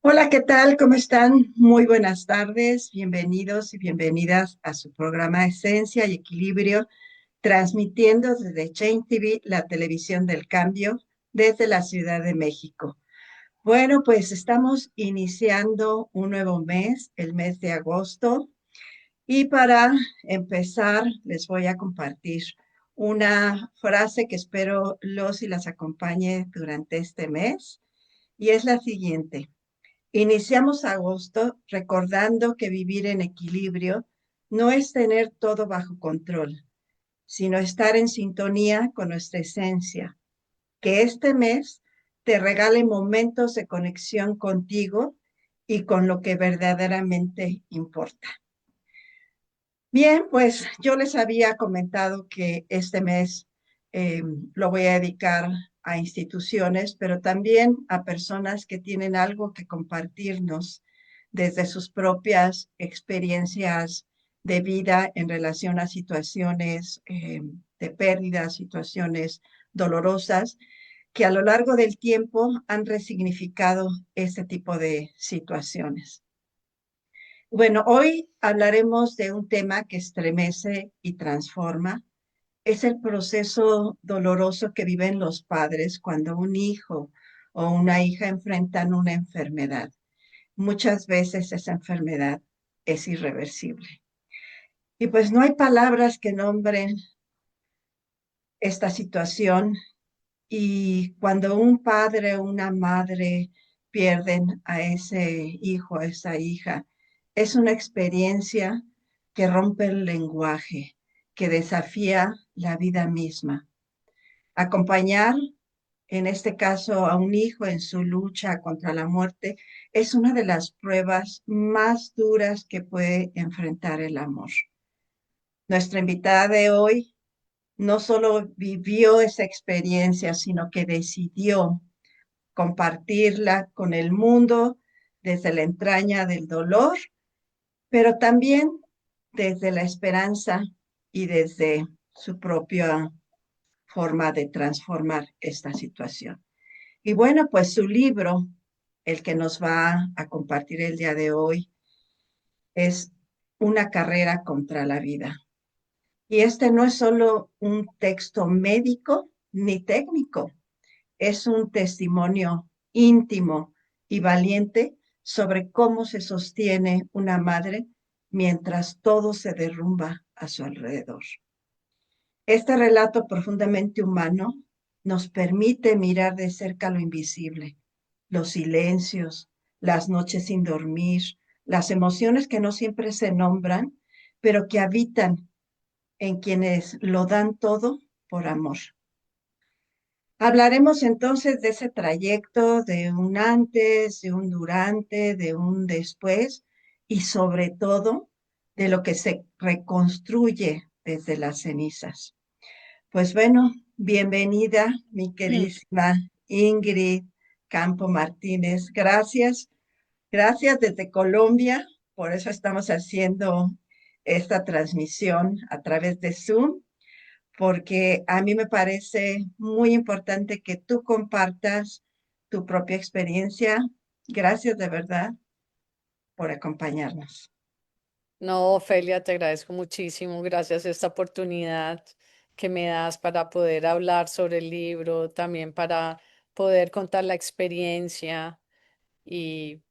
Hola, ¿qué tal? ¿Cómo están? Muy buenas tardes, bienvenidos y bienvenidas a su programa Esencia y Equilibrio, transmitiendo desde Chain TV, la televisión del cambio, desde la Ciudad de México. Bueno, pues estamos iniciando un nuevo mes, el mes de agosto, y para empezar les voy a compartir una frase que espero los y las acompañe durante este mes, y es la siguiente. Iniciamos agosto recordando que vivir en equilibrio no es tener todo bajo control, sino estar en sintonía con nuestra esencia. Que este mes te regale momentos de conexión contigo y con lo que verdaderamente importa. Bien, pues yo les había comentado que este mes eh, lo voy a dedicar a instituciones, pero también a personas que tienen algo que compartirnos desde sus propias experiencias de vida en relación a situaciones de pérdida, situaciones dolorosas, que a lo largo del tiempo han resignificado este tipo de situaciones. Bueno, hoy hablaremos de un tema que estremece y transforma. Es el proceso doloroso que viven los padres cuando un hijo o una hija enfrentan una enfermedad. Muchas veces esa enfermedad es irreversible. Y pues no hay palabras que nombren esta situación. Y cuando un padre o una madre pierden a ese hijo, a esa hija, es una experiencia que rompe el lenguaje, que desafía la vida misma. Acompañar, en este caso, a un hijo en su lucha contra la muerte es una de las pruebas más duras que puede enfrentar el amor. Nuestra invitada de hoy no solo vivió esa experiencia, sino que decidió compartirla con el mundo desde la entraña del dolor, pero también desde la esperanza y desde su propia forma de transformar esta situación. Y bueno, pues su libro, el que nos va a compartir el día de hoy, es Una carrera contra la vida. Y este no es solo un texto médico ni técnico, es un testimonio íntimo y valiente sobre cómo se sostiene una madre mientras todo se derrumba a su alrededor. Este relato profundamente humano nos permite mirar de cerca lo invisible, los silencios, las noches sin dormir, las emociones que no siempre se nombran, pero que habitan en quienes lo dan todo por amor. Hablaremos entonces de ese trayecto, de un antes, de un durante, de un después y sobre todo de lo que se reconstruye desde las cenizas. Pues bueno, bienvenida, mi Mm. queridísima Ingrid Campo Martínez. Gracias, gracias desde Colombia. Por eso estamos haciendo esta transmisión a través de Zoom, porque a mí me parece muy importante que tú compartas tu propia experiencia. Gracias de verdad por acompañarnos. No, Ofelia, te agradezco muchísimo. Gracias a esta oportunidad que me das para poder hablar sobre el libro, también para poder contar la experiencia y,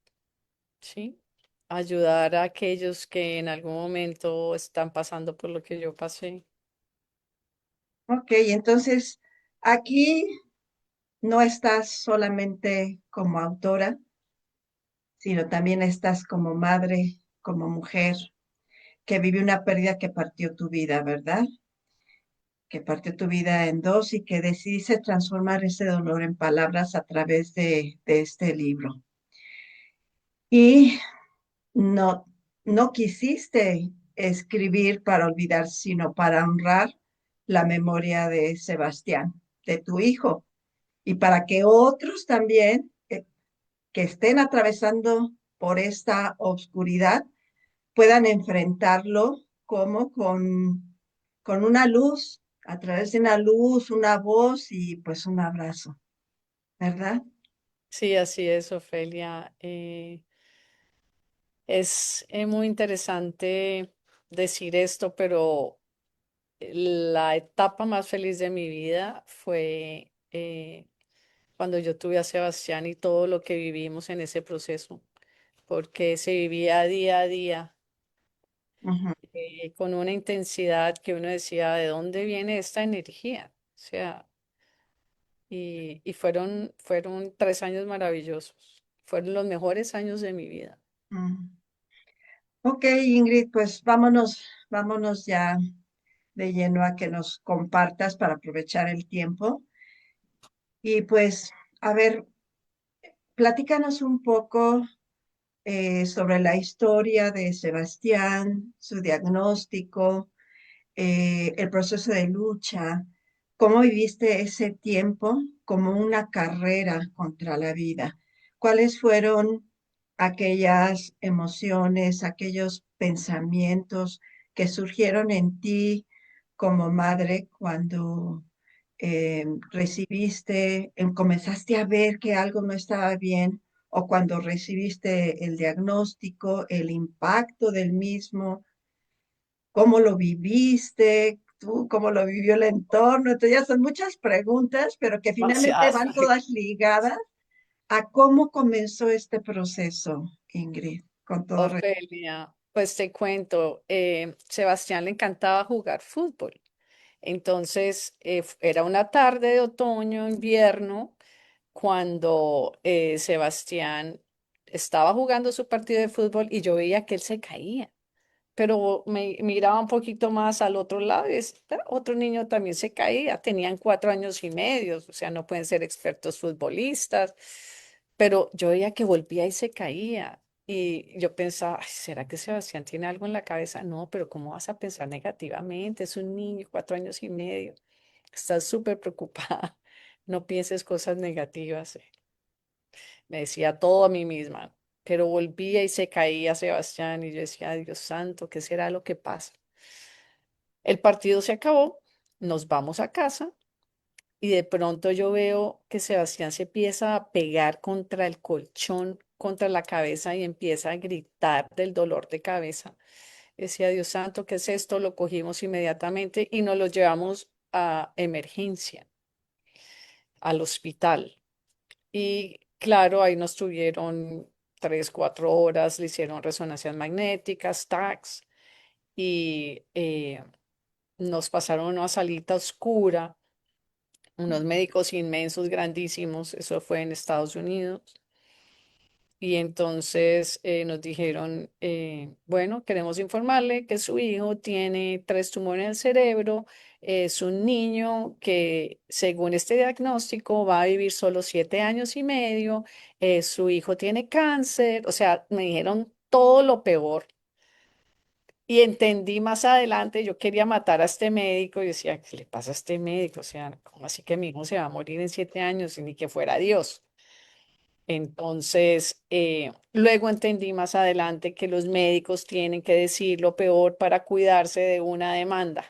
sí, ayudar a aquellos que en algún momento están pasando por lo que yo pasé. Ok, entonces aquí no estás solamente como autora, sino también estás como madre, como mujer, que vive una pérdida que partió tu vida, ¿verdad? Que partió tu vida en dos y que decidiste transformar ese dolor en palabras a través de este libro. Y no, no quisiste escribir para olvidar, sino para honrar la memoria de Sebastián, de tu hijo, y para que otros también que estén atravesando por esta oscuridad puedan enfrentarlo como con una luz, a través de una luz, una voz y pues un abrazo. ¿verdad? Sí, así es, Ofelia. Es muy interesante decir esto, pero la etapa más feliz de mi vida fue cuando yo tuve a Sebastián y todo lo que vivimos en ese proceso, porque se vivía día a día Ujú, con una intensidad que uno decía, ¿de dónde viene esta energía? O sea, y fueron 3 años maravillosos, fueron los mejores años de mi vida. ujú. Ok, Ingrid, pues vámonos ya de lleno a que nos compartas para aprovechar el tiempo. Y pues, a ver, platícanos un poco sobre la historia de Sebastián, su diagnóstico, el proceso de lucha, cómo viviste ese tiempo como una carrera contra la vida. ¿Cuáles fueron aquellas emociones, aquellos pensamientos que surgieron en ti como madre cuando recibiste, comenzaste a ver que algo no estaba bien o cuando recibiste el diagnóstico, el impacto del mismo? ¿Cómo lo viviste? ¿Tú cómo lo vivió el entorno? Entonces ya son muchas preguntas, pero que finalmente Demasiadas. van todas ligadas a cómo comenzó este proceso, Ingrid, con todo Ofelia, pues te cuento, Sebastián le encantaba jugar fútbol. Entonces, era una tarde de otoño, invierno, cuando Sebastián estaba jugando su partido de fútbol y yo veía que él se caía, pero me miraba un poquito más al otro lado y otro niño también se caía, tenían 4 años y medio, o sea, no pueden ser expertos futbolistas, pero yo veía que volvía y se caía. Y yo pensaba, "Ay, ¿será que Sebastián tiene algo en la cabeza? No, pero ¿cómo vas a pensar negativamente? Es un niño, 4 años y medio. Estás súper preocupada. No pienses cosas negativas. Me decía todo a mí misma, pero volvía y se caía Sebastián y yo decía, "Ay, Dios santo, ¿qué será lo que pasa?". El partido se acabó, nos vamos a casa y de pronto yo veo que Sebastián se empieza a pegar contra el colchón, contra la cabeza y empieza a gritar del dolor de cabeza. Decía, Dios santo, ¿qué es esto? Lo cogimos inmediatamente y nos lo llevamos a emergencia, al hospital. Y claro, ahí nos tuvieron 3, 4 horas, le hicieron resonancias magnéticas, TACs, y nos pasaron a una salita oscura, unos médicos inmensos, grandísimos, eso fue en Estados Unidos. Y entonces nos dijeron, bueno, queremos informarle que su hijo tiene 3 tumores en el cerebro, es un niño que según este diagnóstico va a vivir solo 7 años y medio, su hijo tiene cáncer, o sea, me dijeron todo lo peor. Y entendí más adelante, yo quería matar a este médico y decía, ¿qué le pasa a este médico? O sea, ¿cómo así que mi hijo se va a morir en 7 años y ni que fuera Dios? Entonces, luego entendí más adelante que los médicos tienen que decir lo peor para cuidarse de una demanda.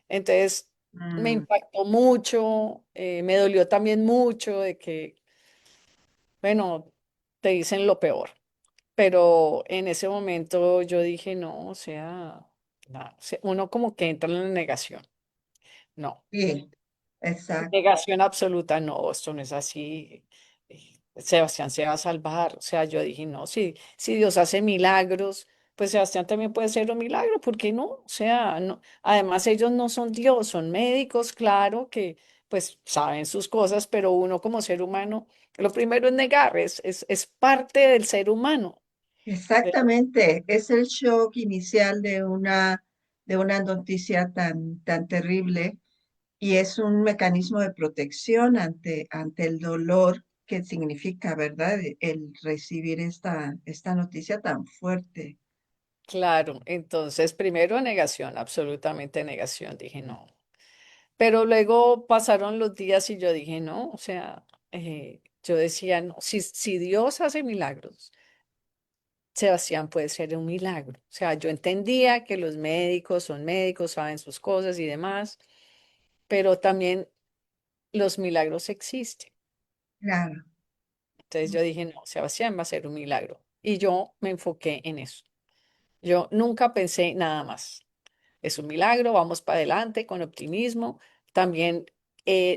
Entonces, me Mm, impactó mucho, me dolió también mucho de que, bueno, te dicen lo peor. Pero en ese momento yo dije, no, o sea, uno como que entra en la negación. No. sí, exacto. Negación absoluta, no, esto no es así. Sebastián se va a salvar. O sea, yo dije, no, si Dios hace milagros, pues Sebastián también puede ser un milagro, ¿por qué no? O sea, no. Además, ellos no son Dios, son médicos, claro, que pues saben sus cosas, pero uno como ser humano, lo primero es negar, es parte del ser humano. Exactamente, es el shock inicial de una noticia tan terrible y es un mecanismo de protección ante el dolor que significa, ¿verdad? El recibir esta noticia tan fuerte. Claro, entonces primero negación, absolutamente negación, dije no. Pero luego pasaron los días y yo dije no, o sea, yo decía no, si Dios hace milagros, Sebastián puede ser un milagro. O sea, yo entendía que los médicos son médicos, saben sus cosas y demás, pero también los milagros existen. claro. Entonces yo dije, no, Sebastián va a ser un milagro. Y yo me enfoqué en eso. Yo nunca pensé nada más. Es un milagro, vamos para adelante con optimismo. También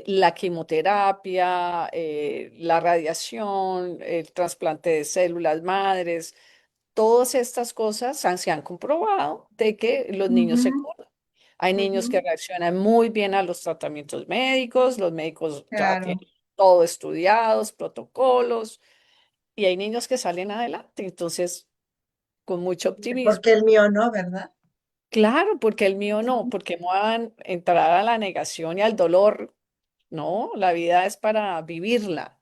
la quimioterapia, la radiación, el trasplante de células madres, todas estas cosas se han comprobado de que los niños se Ujú, curan. Hay niños que ujú, reaccionan muy bien a los tratamientos médicos, los médicos ya claro. tienen todo estudiados, protocolos, y hay niños que salen adelante. Entonces, con mucho Porque optimismo. el mío no, ¿verdad? Claro, porque el mío no, porque me van a entrar a la negación y al dolor. No, la vida es para vivirla.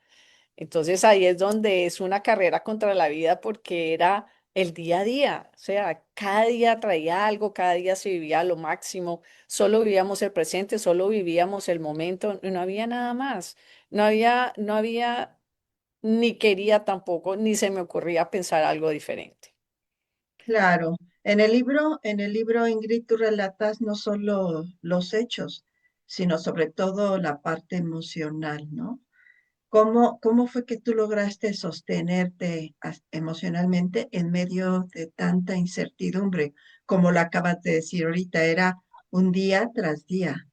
Entonces ahí es donde es una carrera contra la vida porque era el día a día. O sea, cada día traía algo, cada día se vivía a lo máximo. Solo vivíamos el presente, solo vivíamos el momento, y no había nada más. No había, ni quería tampoco, ni se me ocurría pensar algo diferente. Claro. En el libro, Ingrid, tú relatas no solo los hechos, sino sobre todo la parte emocional, ¿no? ¿Cómo fue que tú lograste sostenerte emocionalmente en medio de tanta incertidumbre? Como lo acabas de decir ahorita, era un día tras día.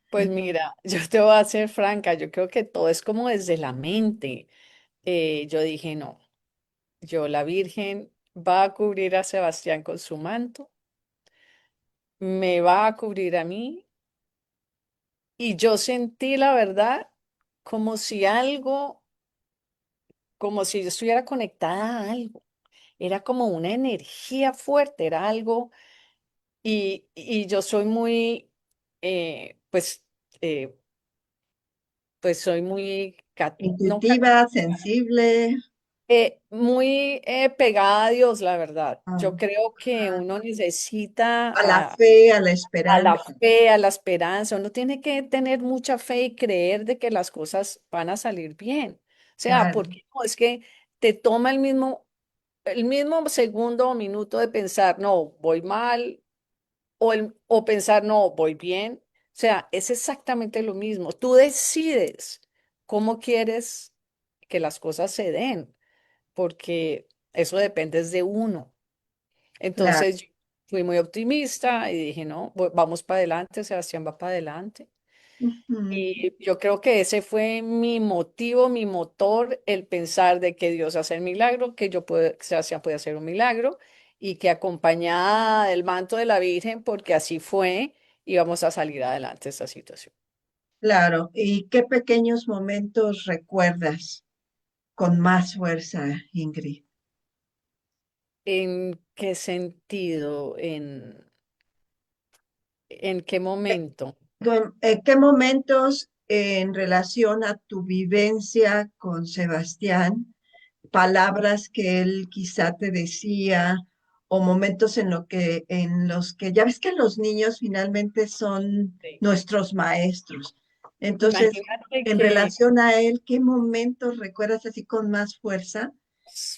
Pues mira, yo te voy a ser franca, yo creo que todo es como desde la mente. Yo dije, no, la Virgen va a cubrir a Sebastián con su manto, me va a cubrir a mí, y yo sentí la verdad como si algo, como si yo estuviera conectada a algo. Era como una energía fuerte, era algo, y yo soy muy, pues, eh, pues soy muy, no, Intuitiva, sensible, muy pegada a Dios, la verdad. ah, Yo creo que ajá, uno necesita a la fe, a la a la esperanza. fe, a la esperanza. Uno tiene que tener mucha fe y creer de que las cosas van a salir bien. O sea, Claro, porque no es que te toma el mismo segundo o minuto de pensar, no, voy mal, o pensar, no, voy bien. O sea, es exactamente lo mismo. Tú decides cómo quieres que las cosas se den, porque eso depende de uno. claro. Entonces yo fui muy optimista y dije, no, vamos para adelante, Sebastián va para adelante. Ujú. Y yo creo que ese fue mi motivo, mi motor, el pensar de que Dios hace el milagro, que Sebastián puede hacer un milagro, y que acompañada del manto de la Virgen, porque así fue, íbamos a salir adelante de esta situación. Claro. ¿Y qué pequeños momentos recuerdas con más fuerza, Ingrid? ¿En qué sentido? ¿En qué momento? ¿Qué momentos en relación a tu vivencia con Sebastián, palabras que él quizá te decía o momentos en los que ya ves que los niños finalmente son Sí. nuestros maestros? Entonces, Imagínate en que relación a él, ¿qué momentos recuerdas así con más fuerza?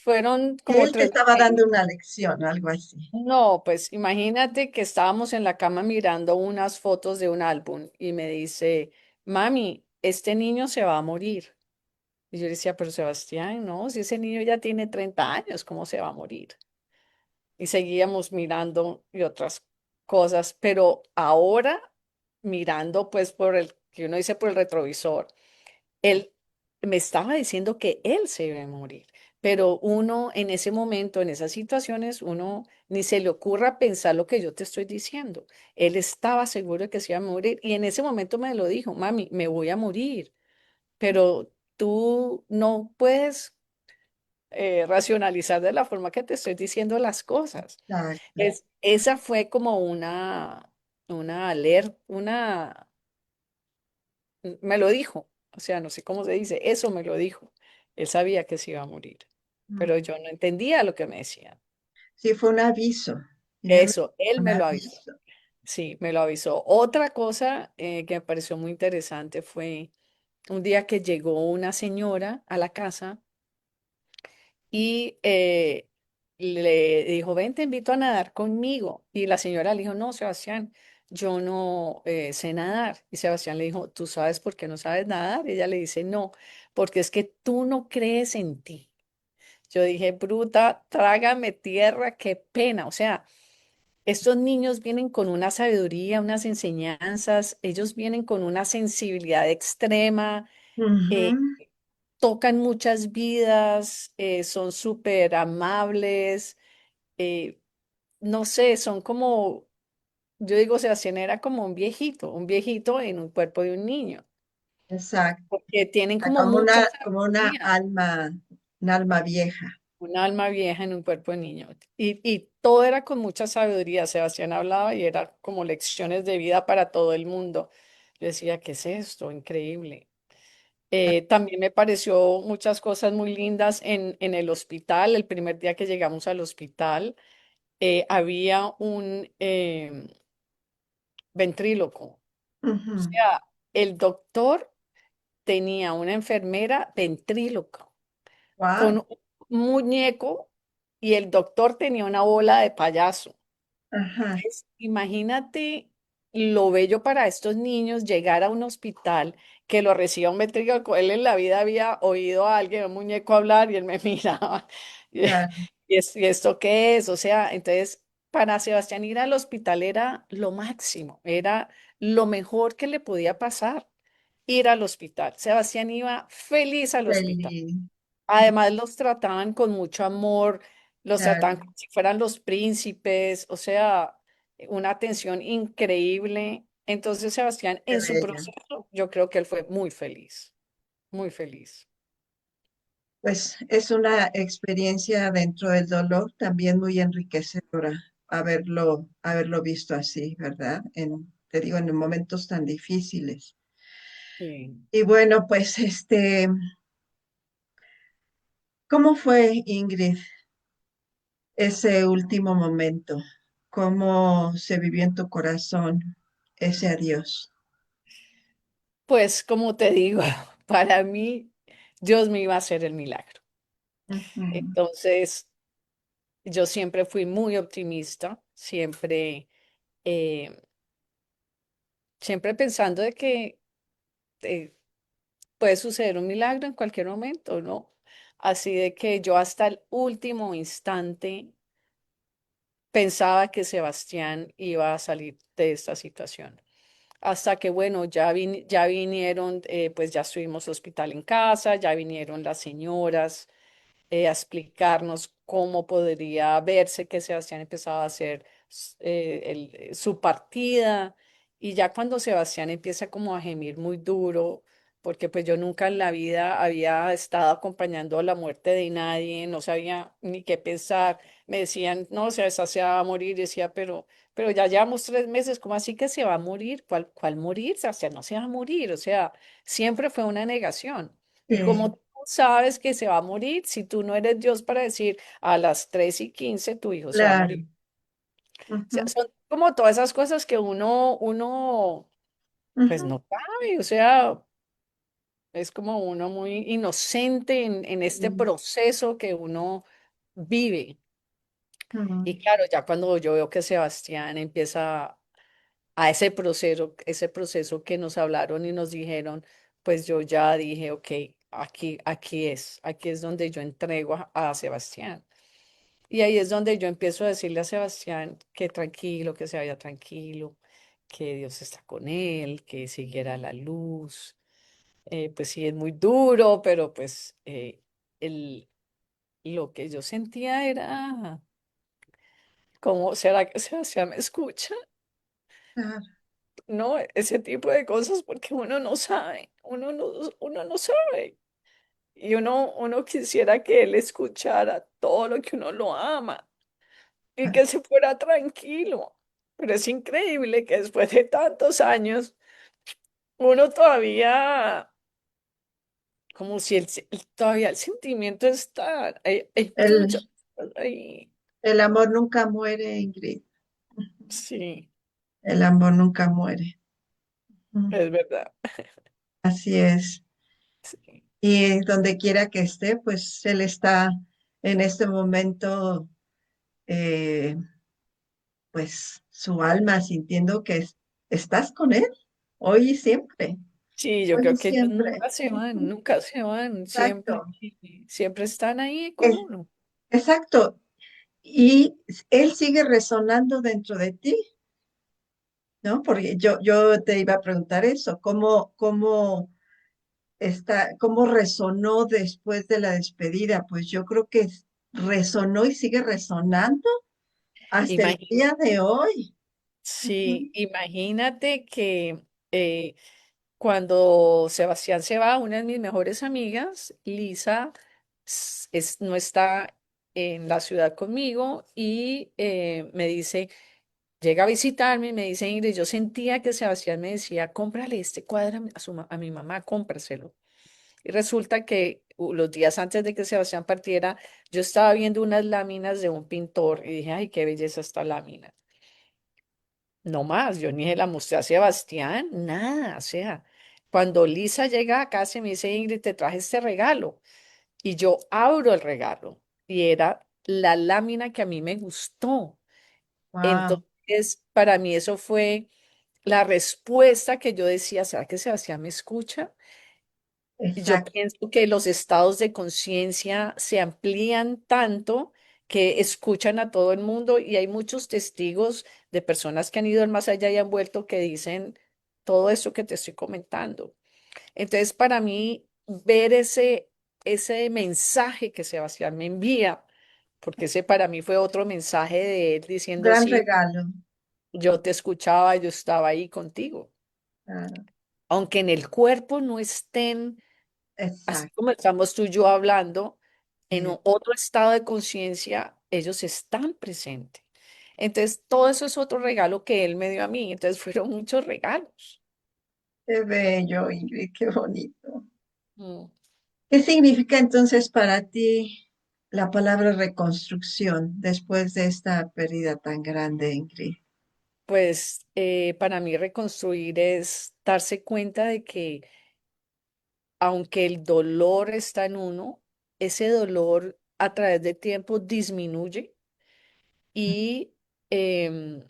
fueron Que como él te tres estaba dando momentos. una lección, algo así. No, pues imagínate que estábamos en la cama mirando unas fotos de un álbum y me dice, mami, este niño se va a morir. Y yo le decía, pero Sebastián, no, si ese niño ya tiene 30 años, ¿cómo se va a morir? Y seguíamos mirando y otras cosas, pero ahora mirando pues que uno dice por el retrovisor, él me estaba diciendo que él se iba a morir, pero uno en ese momento, en esas situaciones, uno ni se le ocurra pensar lo que yo te estoy diciendo. Él estaba seguro de que se iba a morir y en ese momento me lo dijo, mami, me voy a morir, pero tú no puedes racionalizar de la forma que te estoy diciendo las cosas. Exacto. Esa fue como una alerta, me lo dijo, o sea, no sé cómo se dice, eso me lo dijo. Él sabía que se iba a morir, Mm. pero yo no entendía lo que me decían. Sí, fue un aviso, finalmente Eso, él un me lo avisó. aviso. Sí, me lo avisó. Otra cosa que me pareció muy interesante fue un día que llegó una señora a la casa y le dijo, ven, te invito a nadar conmigo. Y la señora le dijo, no, Sebastián, yo no sé nadar. Y Sebastián le dijo, ¿tú sabes por qué no sabes nadar? Y ella le dice, no, porque es que tú no crees en ti. Yo dije, bruta, trágame tierra, qué pena. O sea, estos niños vienen con una sabiduría, unas enseñanzas, ellos vienen con una sensibilidad extrema, eh, Ujú. tocan muchas vidas, son súper amables, eh, no sé, son como, yo digo, Sebastián era como un viejito en un cuerpo de un niño, Exacto. porque tienen como Como mucha como una sabiduría. un alma vieja. Un alma vieja en un cuerpo de niño. Y todo era con mucha sabiduría. Sebastián hablaba y era como lecciones de vida para todo el mundo. Yo decía, ¿qué es esto? Increíble. También me pareció muchas cosas muy lindas en el hospital. El primer día que llegamos al hospital, había un ventríloco. O Ujú. sea, el doctor tenía una enfermera ventríloco con Wow. un muñeco y el doctor tenía una bola de payaso. Ajá. Entonces, imagínate lo bello para estos niños llegar a un hospital que lo reciba un ventríloco. Él en la vida había oído a alguien, a un muñeco hablar y él me miraba. Y, Claro. ¿y esto qué es? O sea, entonces para Sebastián ir al hospital era lo máximo, era lo mejor que le podía pasar, ir al hospital. Sebastián iba feliz al hospital. Feliz. Además, los trataban con mucho amor, los Claro. trataban como si fueran los príncipes, o sea, una atención increíble. Entonces, Sebastián, Qué en su bello. proceso, yo creo que él fue muy feliz, muy feliz. Pues es una experiencia dentro del dolor también muy enriquecedora haberlo visto así, ¿verdad? Te digo, en momentos tan difíciles. Sí. Y bueno, pues ¿cómo fue, Ingrid, ese último momento? ¿Cómo se vivió en tu corazón ese adiós? Pues, como te digo, para mí, Dios me iba a hacer el milagro. Ujú. Entonces, yo siempre fui muy optimista, eh, siempre pensando de que eh, puede suceder un milagro en cualquier momento, ¿no? Así de que yo hasta el último instante pensaba que Sebastián iba a salir de esta situación. Hasta que, bueno, ya vinieron, pues ya estuvimos hospital en casa, ya vinieron las señoras a explicarnos cómo podría verse que Sebastián empezaba a hacer su partida. Y ya cuando Sebastián empieza como a gemir muy duro, porque pues yo nunca en la vida había estado acompañando la muerte de nadie, no sabía ni qué pensar. Me decían, no, Sebastián se va a morir. Y decía, pero ya llevamos 3 meses, ¿cómo así que se va a morir? ¿Cuál morir? Sebastián no se va a morir. O sea, siempre fue una negación. Y Sí, como tú sabes que se va a morir, si tú no eres Dios para decir a las 3:15 tu hijo se va a claro. morir. O sea, Ujú, son como todas esas cosas que uno, pues ujú, no sabe. O sea, es como uno muy inocente en este sí, proceso que uno vive. ujú, Y claro, ya cuando yo veo que Sebastián empieza a ese proceso que nos hablaron y nos dijeron, pues yo ya dije, ok, aquí es donde yo entrego a Sebastián. Y ahí es donde yo empiezo a decirle a Sebastián que tranquilo, que se vaya tranquilo, que Dios está con él, que siguiera la luz. Pues sí, es muy duro, pero pues el, lo que yo sentía era, ¿cómo será que Sebastián me escucha? claro, No, ese tipo de cosas porque uno no sabe, uno no sabe. Y uno quisiera que él escuchara todo lo que uno lo ama y que se fuera tranquilo. Pero es increíble que después de tantos años, uno todavía, como si todavía el sentimiento está, hay muchas el, cosas ahí. el amor nunca muere, Ingrid. Sí, El amor nunca muere. Ujú. es verdad. Así es. Sí. Y donde quiera que esté, pues él está en este momento, eh, pues su alma sintiendo que estás con él hoy y siempre. Sí, yo Oye, creo que ellos siempre, nunca se van, siempre, exacto, siempre están ahí con es, uno. exacto. Y él sigue resonando dentro de ti, ¿no? Porque yo te iba a preguntar eso, cómo resonó después de la despedida? Pues yo creo que resonó y sigue resonando hasta el Imagi- día de hoy. sí, Ujú. imagínate que cuando Sebastián se va, una de mis mejores amigas, Lisa, no está en la ciudad conmigo y me dice, llega a visitarme y me dice, Ingrid, yo sentía que Sebastián me decía, cómprale este cuadro a mi mamá, cómpraselo. Y resulta que los días antes de que Sebastián partiera, yo estaba viendo unas láminas de un pintor y dije, ay, qué belleza esta lámina. No más, yo ni se la mostré a Sebastián, nada. O sea, cuando Lisa llega a casa y me dice, Ingrid, te traje este regalo. Y yo abro el regalo y era la lámina que a mí me gustó. Wow, Entonces, para mí eso fue la respuesta que yo decía, ¿será que Sebastián me escucha? Yo exacto, pienso que los estados de conciencia se amplían tanto que escuchan a todo el mundo y hay muchos testigos de personas que han ido al más allá y han vuelto que dicen todo esto que te estoy comentando. Entonces, para mí, ver ese mensaje que Sebastián me envía, porque ese para mí fue otro mensaje de él diciendo, gran sí, regalo. yo te escuchaba, yo estaba ahí contigo. Claro, Aunque en el cuerpo no estén así exacto. como estamos tú y yo hablando, en Sí. otro estado de conciencia, ellos están presentes. Entonces, todo eso es otro regalo que él me dio a mí. Entonces, fueron muchos regalos. Qué bello, Ingrid, qué bonito. Mm. ¿Qué significa entonces para ti la palabra reconstrucción después de esta pérdida tan grande, Ingrid? Pues para mí reconstruir es darse cuenta de que aunque el dolor está en uno, ese dolor a través del tiempo disminuye y em,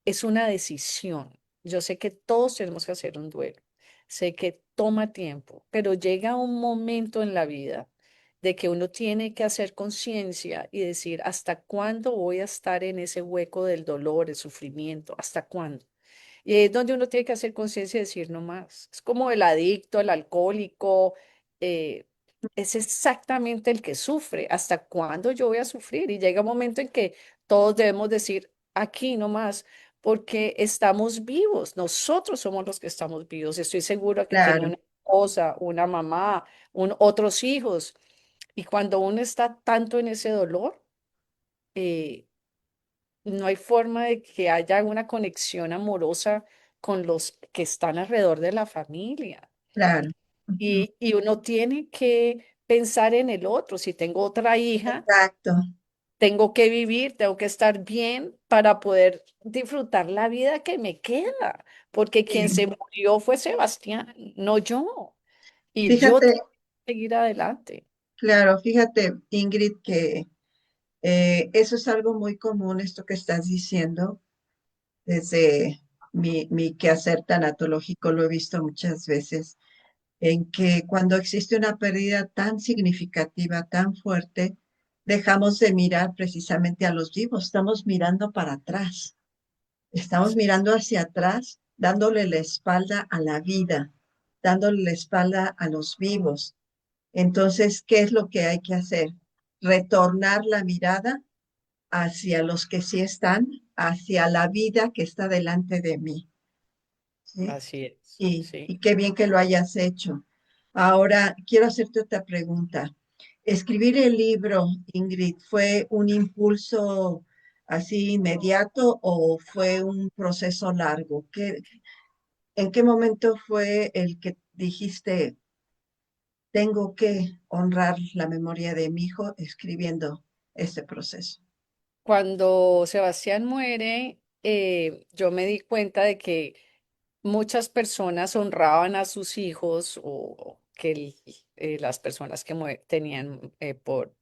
es una decisión. Yo sé que todos tenemos que hacer un duelo, sé que toma tiempo, pero llega un momento en la vida de que uno tiene que hacer conciencia y decir, ¿hasta cuándo voy a estar en ese hueco del dolor, el sufrimiento? ¿Hasta cuándo? Y ahí es donde uno tiene que hacer conciencia y decir no más. Es como el adicto, el alcohólico, eh, es exactamente el que sufre. ¿Hasta cuándo yo voy a sufrir? Y llega un momento en que todos debemos decir aquí no más, porque estamos vivos. Nosotros somos los que estamos vivos. Estoy segura que tiene Claro, una esposa, una mamá, otros hijos. Y cuando uno está tanto en ese dolor, eh, no hay forma de que haya una conexión amorosa con los que están alrededor de la familia. claro. Ujú. Y uno tiene que pensar en el otro. Si tengo otra hija, Exacto, tengo que vivir, tengo que estar bien para poder disfrutar la vida que me queda, porque quien sí. se murió fue Sebastián, no yo. Y yo Fíjate, tengo que seguir adelante. claro, fíjate, Ingrid, que eso es algo muy común, esto que estás diciendo, desde mi quehacer tanatológico lo he visto muchas veces, en que cuando existe una pérdida tan significativa, tan fuerte, dejamos de mirar precisamente a los vivos, estamos mirando para atrás, estamos mirando hacia atrás, dándole la espalda a la vida, dándole la espalda a los vivos. Entonces, ¿qué es lo que hay que hacer? Retornar la mirada hacia los que sí están, hacia la vida que está delante de mí. ¿Sí? Así es, Y sí. qué bien que lo hayas hecho. Ahora, quiero hacerte otra pregunta. Escribir el libro, Ingrid, ¿fue un impulso así inmediato o fue un proceso largo? ¿En qué momento fue el que dijiste, tengo que honrar la memoria de mi hijo escribiendo este proceso? Cuando Sebastián muere, yo me di cuenta de que muchas personas honraban a sus hijos o que las personas que tenían por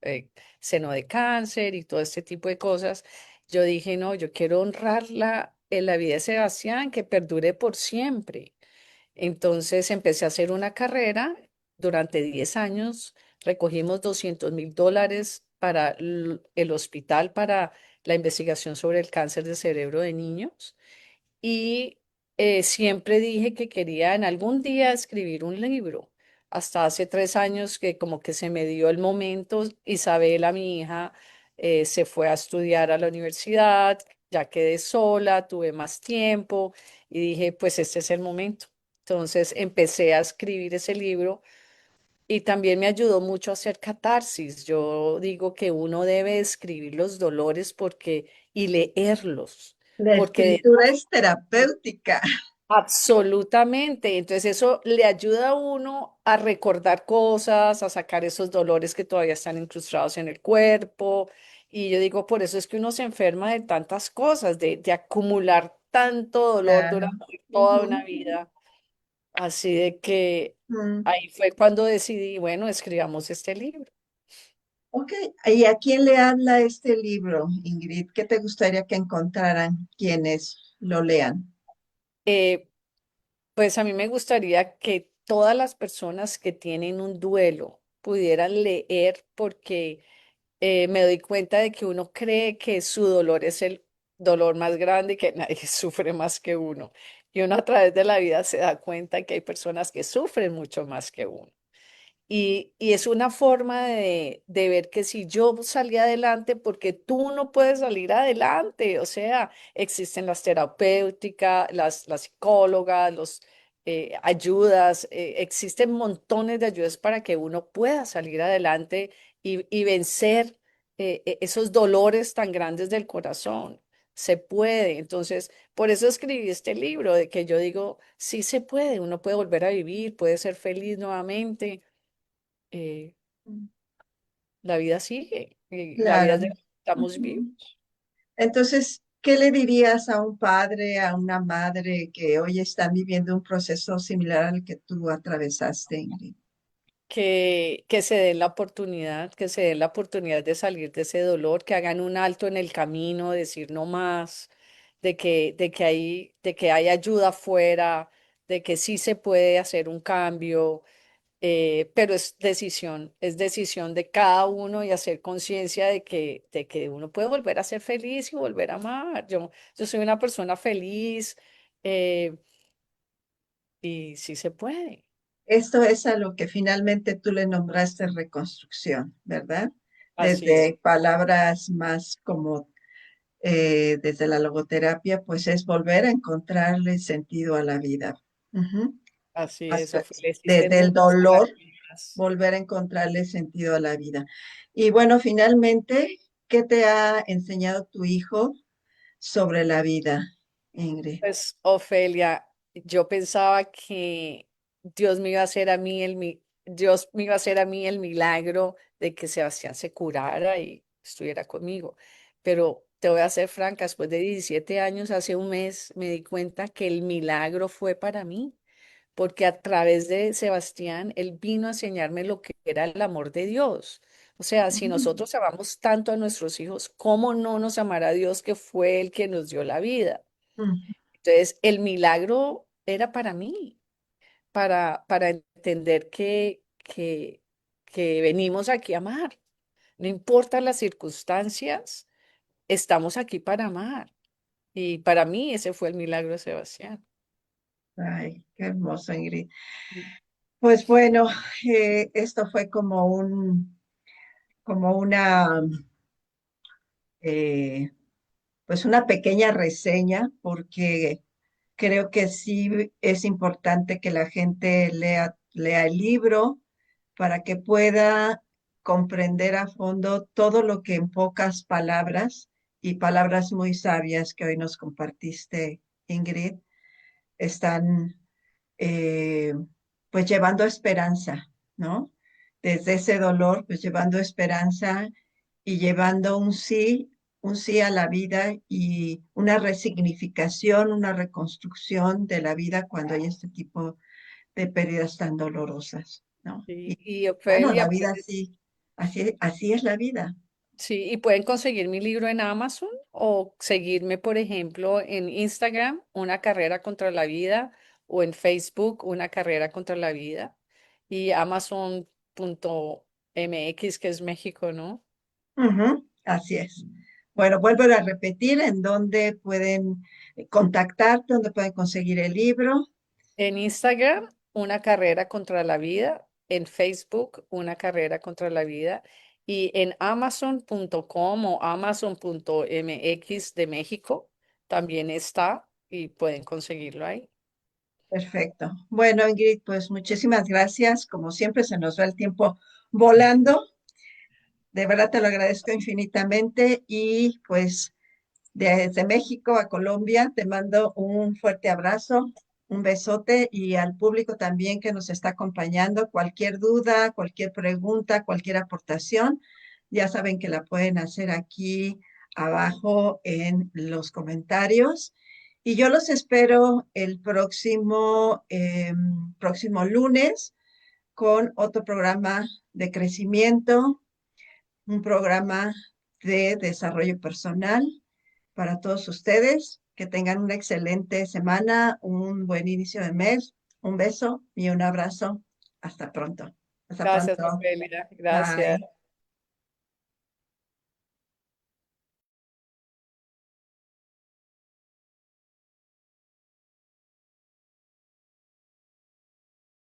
seno de cáncer y todo este tipo de cosas, yo dije, no, yo quiero honrar la vida de Sebastián, que perdure por siempre. Entonces empecé a hacer una carrera durante 10 años, recogimos $200.000 para el hospital para la investigación sobre el cáncer de cerebro de niños y siempre dije que quería en algún día escribir un libro. Hasta hace 3 años que como que se me dio el momento, Isabela, mi hija, se fue a estudiar a la universidad, ya quedé sola, tuve más tiempo y dije, pues este es el momento. Entonces empecé a escribir ese libro y también me ayudó mucho a hacer catarsis. Yo digo que uno debe escribir los dolores porque y leerlos, La porque escritura es terapéutica. absolutamente. Entonces eso le ayuda a uno a recordar cosas, a sacar esos dolores que todavía están incrustados en el cuerpo. Y yo digo, por eso es que uno se enferma de tantas cosas, de acumular tanto dolor Claro. durante toda una Ujú. vida. Así de que Mm. ahí fue cuando decidí, bueno, escribamos este libro. Ok, ¿y a quién le habla este libro, Ingrid? ¿Qué te gustaría que encontraran quienes lo lean? Eh, Pues a mí me gustaría que todas las personas que tienen un duelo pudieran leer porque me doy cuenta de que uno cree que su dolor es el dolor más grande y que nadie sufre más que uno. Y uno a través de la vida se da cuenta que hay personas que sufren mucho más que uno. Y es una forma de ver que si yo salí adelante, porque tú no puedes salir adelante. O sea, existen las terapéuticas, las psicólogas, los ayudas, existen montones de ayudas para que uno pueda salir adelante y vencer esos dolores tan grandes del corazón. Se puede. Entonces, por eso escribí este libro, de que yo digo, sí se puede, uno puede volver a vivir, puede ser feliz nuevamente. eh, la vida sigue y la vida Claro. es de los que estamos Ujú. vivos. Entonces, ¿qué le dirías a un padre, a una madre que hoy están viviendo un proceso similar al que tú atravesaste, Ingrid? Que se den la oportunidad, que se den la oportunidad de salir de ese dolor, que hagan un alto en el camino, decir no más, de que hay ayuda afuera, de que sí se puede hacer un cambio, pero es decisión de cada uno y hacer conciencia de que uno puede volver a ser feliz y volver a amar. Yo soy una persona feliz, eh, y sí se puede. Esto es a lo que finalmente tú le nombraste reconstrucción, ¿verdad? Así es, Desde palabras más como desde la logoterapia, pues es volver a encontrarle sentido a la vida. Ujú. así es, Hasta- Ofelia. Existen Desde el muchas dolor, herramientas volver a encontrarle sentido a la vida. Y bueno, finalmente, ¿qué te ha enseñado tu hijo sobre la vida, Ingrid? Pues, Ofelia, yo pensaba que Dios me iba a hacer a mí el milagro de que Sebastián se curara y estuviera conmigo. Pero te voy a ser franca, después de 17 años, hace un mes, me di cuenta que el milagro fue para mí, porque a través de Sebastián, él vino a enseñarme lo que era el amor de Dios. O sea, si Mm, nosotros amamos tanto a nuestros hijos, ¿cómo no nos amará Dios que fue el que nos dio la vida? mm. Entonces, el milagro era para mí, para entender que venimos aquí a amar. No importa las circunstancias, estamos aquí para amar. Y para mí ese fue el milagro de Sebastián. Ay, qué hermoso, Ingrid. Pues bueno, esto fue como una, eh, pues una pequeña reseña, porque creo que sí es importante que la gente lea el libro para que pueda comprender a fondo todo lo que en pocas palabras y palabras muy sabias que hoy nos compartiste, Ingrid, están eh, pues llevando esperanza, ¿no? Desde ese dolor, pues llevando esperanza y llevando un sí a la vida y una resignificación, una reconstrucción de la vida cuando hay este tipo de pérdidas tan dolorosas, ¿no? Y Y bueno, la Ofelia, vida pues, sí, así es la vida. sí, y pueden conseguir mi libro en Amazon o seguirme, por ejemplo, en Instagram, Una carrera contra la vida, o en Facebook Una carrera contra la vida y Amazon.mx, que es México, ¿no? Ujú, así es. Bueno, vuelvo a repetir en dónde pueden contactarte, dónde pueden conseguir el libro. En Instagram, Una carrera contra la vida. En Facebook, Una carrera contra la vida. Y en Amazon.com o Amazon.mx de México también está y pueden conseguirlo ahí. Perfecto. Bueno, Ingrid, pues muchísimas gracias. Como siempre, se nos va el tiempo volando. De verdad te lo agradezco infinitamente y pues desde México a Colombia te mando un fuerte abrazo, un besote y al público también que nos está acompañando. Cualquier duda, cualquier pregunta, cualquier aportación, ya saben que la pueden hacer aquí abajo en los comentarios. Y yo los espero el próximo lunes con otro programa de crecimiento, un programa de desarrollo personal para todos ustedes. Que tengan una excelente semana, un buen inicio de mes. Un beso y un abrazo. Hasta pronto. Hasta Gracias, pronto. Ofelia. Gracias. Bye.